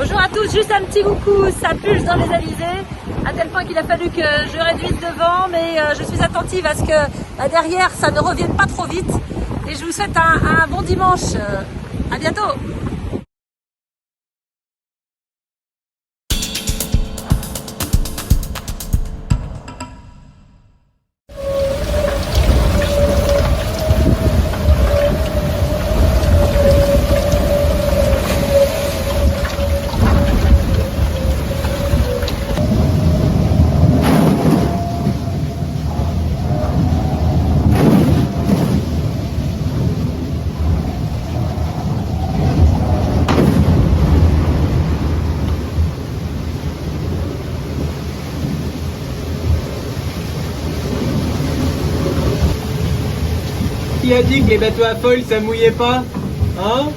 Bonjour à tous, juste un petit coucou, ça pulse dans les alizés, à tel point qu'il a fallu que je réduise devant, mais je suis attentive à ce que derrière ça ne revienne pas trop vite. Et je vous souhaite un bon dimanche, à bientôt. Qui a dit que les bateaux à foil ça mouillait pas? Hein?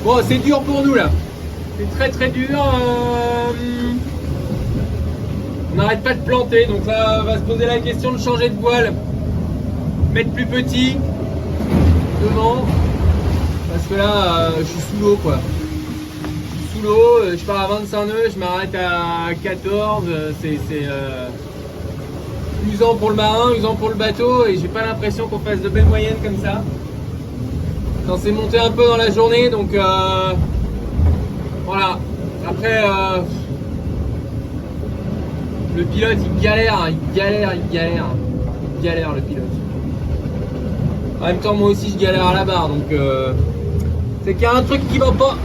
Bon, c'est dur pour nous là. C'est très dur. On n'arrête pas de planter, donc là on va se poser la question de changer de voile. Mettre plus petit devant. Parce que là je suis sous l'eau quoi. Je suis sous l'eau, je pars à 25 nœuds, je m'arrête à 14. C'est usant pour le marin, usant pour le bateau, et j'ai pas l'impression qu'on fasse de belles moyennes comme ça. On s'est monté un peu dans la journée, donc voilà. Après le pilote il galère le pilote. En même temps moi aussi je galère à la barre, donc c'est qu'il y a un truc qui va pas.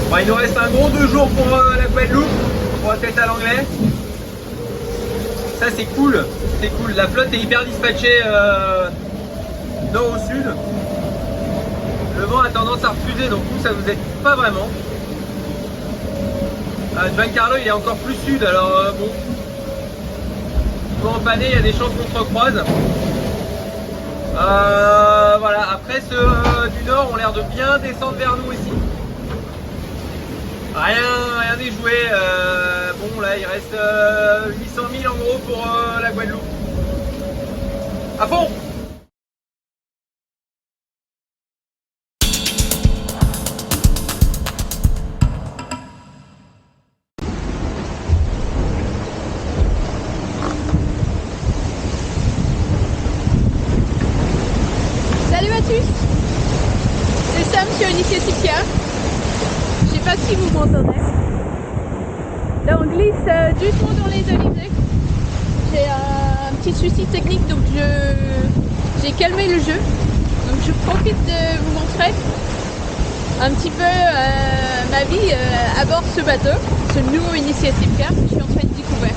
Bon, il nous reste un gros 2 jours pour la Guadeloupe, pour la tête à l'anglais. Ça c'est cool, la flotte est hyper dispatchée nord au sud. Le vent a tendance à refuser, donc vous ça vous aide pas vraiment. Giancarlo il est encore plus sud, alors bon. Pour empanner, il y a des chances qu'on se recroise. Voilà, après ceux du nord ont l'air de bien descendre vers nous aussi. Rien n'est joué. Bon là il reste 800 000 en gros pour la Guadeloupe. À fond! Salut à tous, c'est Sam sur Initiative Car. Je sais pas si vous m'entendez. Là on glisse doucement dans les alizés. J'ai un petit souci technique, donc j'ai calmé le jeu. Donc je profite de vous montrer un petit peu ma vie à bord de ce bateau, ce nouveau Initiative Car que je suis en train de découvrir.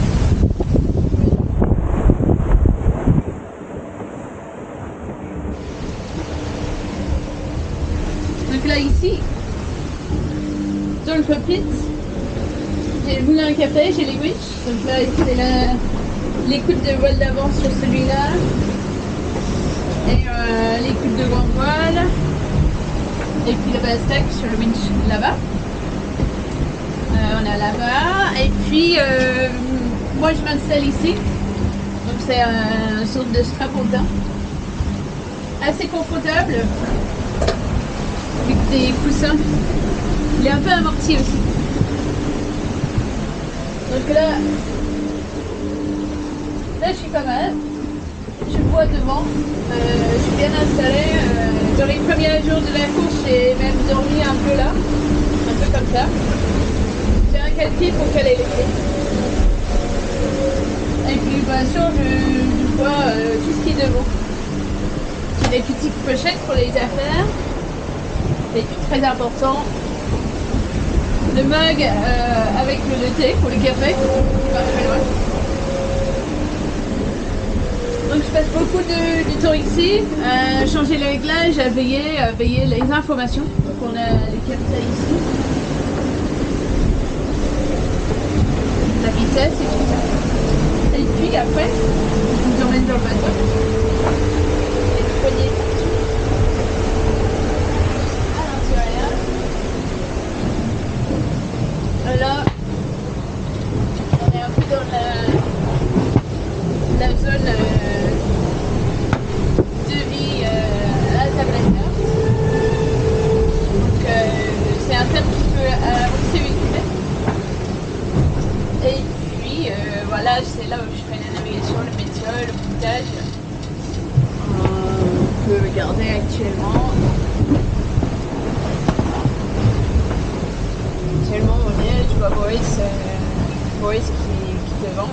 Donc là ici, dans le cockpit, j'ai le moulin à café, j'ai les winches. Donc là ici c'est l'écoute de voile d'avant sur celui-là. Et l'écoute de grande voile. Et puis le base stack sur le winch là-bas. On a là-bas. Et puis moi je m'installe ici. Donc c'est une sorte de strapontin. Assez confortable. Avec des coussins. Il est un peu amorti aussi. Donc là je suis pas mal. Je vois devant. Je suis bien installée. Dans les premiers jours de la course, j'ai même dormi un peu là. Un peu comme ça. J'ai un calpier pour caler les pieds. Et puis bien sûr, je vois tout ce qui est devant. J'ai des petites pochettes pour les affaires. Et puis très important, le mug avec le thé pour le café, qui va très loin. Donc je passe beaucoup du temps ici, changer les réglages, à veiller les informations. Donc on a les capteurs ici, la vitesse et tout ça. Et puis après, je vous emmène dans le bateau. Et le poignet voilà, c'est là où je fais la navigation, le métier, le montage. On peut regarder actuellement. Actuellement, on est, je vois Boris qui est devant.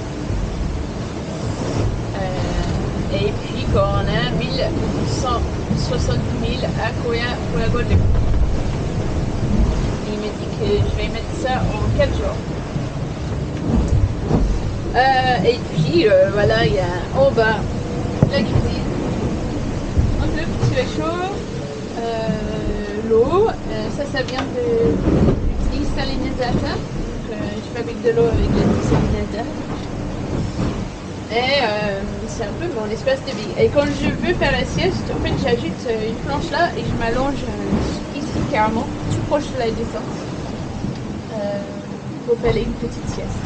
Et puis quand on a 1170 000 à courir pour la Guadeloupe. Il me dit que je vais mettre ça en 4 jours. Et puis voilà, il y a en bas la cuisine, un peu petit réchaud, l'eau, ça vient de desalinisateur. Donc je fabrique de l'eau avec le desalinisateur. Et c'est un peu mon espace de vie. Et quand je veux faire la sieste, en fait j'ajoute une planche là et je m'allonge ici carrément, tout proche de la descente, pour faire une petite sieste.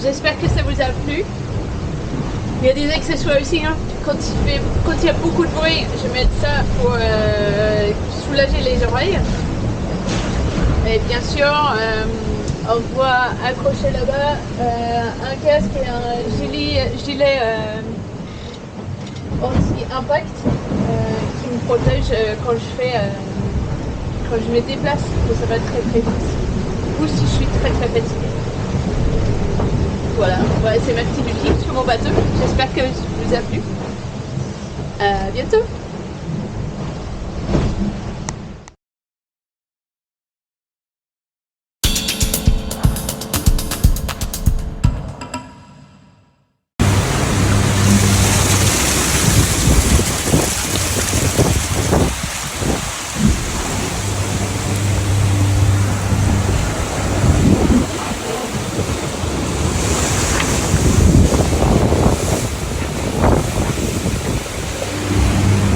J'espère que ça vous a plu. Il y a des accessoires aussi, hein. Quand il y a beaucoup de bruit, je mets ça pour soulager les oreilles. Et bien sûr, on voit accrocher là-bas un casque et un gilet anti-impact qui me protège quand je me déplace, que ça va très très vite, ou si je suis très très fatiguée. Voilà, c'est ma petite vie sur mon bateau. J'espère que ça vous a plu. À bientôt.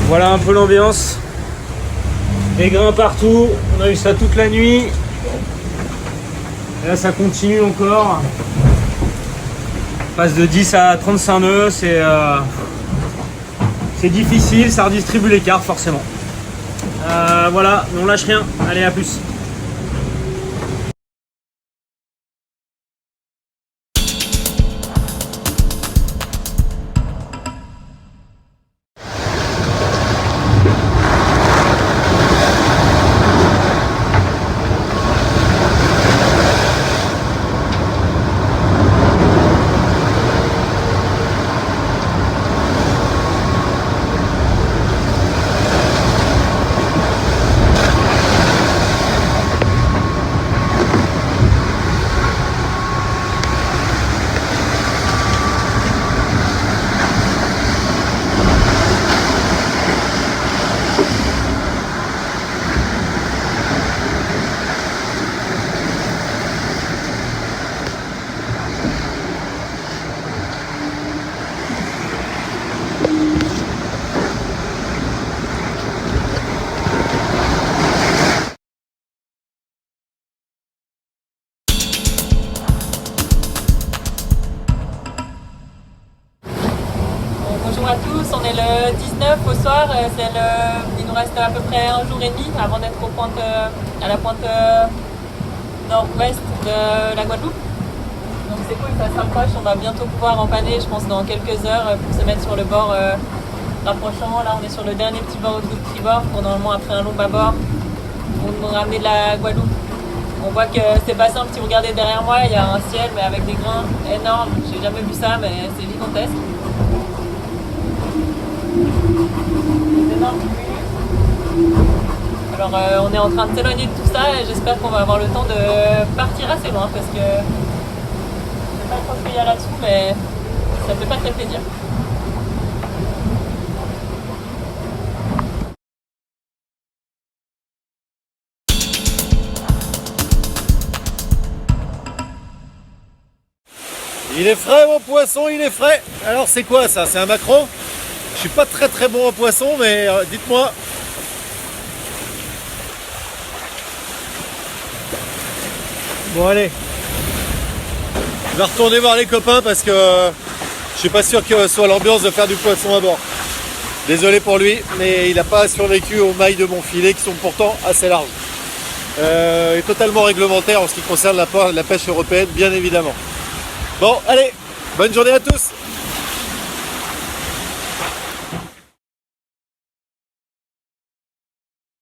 Voilà un peu l'ambiance. Des grains partout. On a eu ça toute la nuit. Et là ça continue encore. On passe de 10 à 35 nœuds. C'est difficile, ça redistribue les cartes forcément. Voilà, on lâche rien. Allez, à plus. Bonjour à tous, on est le 19 au soir, il nous reste à peu près un jour et demi avant d'être à la pointe nord-ouest de la Guadeloupe. Donc c'est cool, ça s'approche, on va bientôt pouvoir empanner, je pense dans quelques heures, pour se mettre sur le bord rapprochant. Là on est sur le dernier petit bord de tribord pour normalement après un long bâbord pour nous ramener de la Guadeloupe. On voit que c'est bassins, si vous regardez derrière moi, il y a un ciel mais avec des grains énormes, j'ai jamais vu ça mais c'est gigantesque. Alors on est en train de s'éloigner de tout ça et j'espère qu'on va avoir le temps de partir assez loin parce que je sais pas trop ce qu'il y a là-dessous mais ça fait pas très plaisir. Il est frais mon poisson, il est frais. Alors c'est quoi ça? C'est un maquereau? Je suis pas très bon en poisson mais dites-moi. Bon allez. Je vais retourner voir les copains parce que je suis pas sûr que ce soit l'ambiance de faire du poisson à bord. Désolé pour lui, mais il n'a pas survécu aux mailles de mon filet qui sont pourtant assez larges. Et totalement réglementaire en ce qui concerne la pêche européenne, bien évidemment. Bon, allez, bonne journée à tous.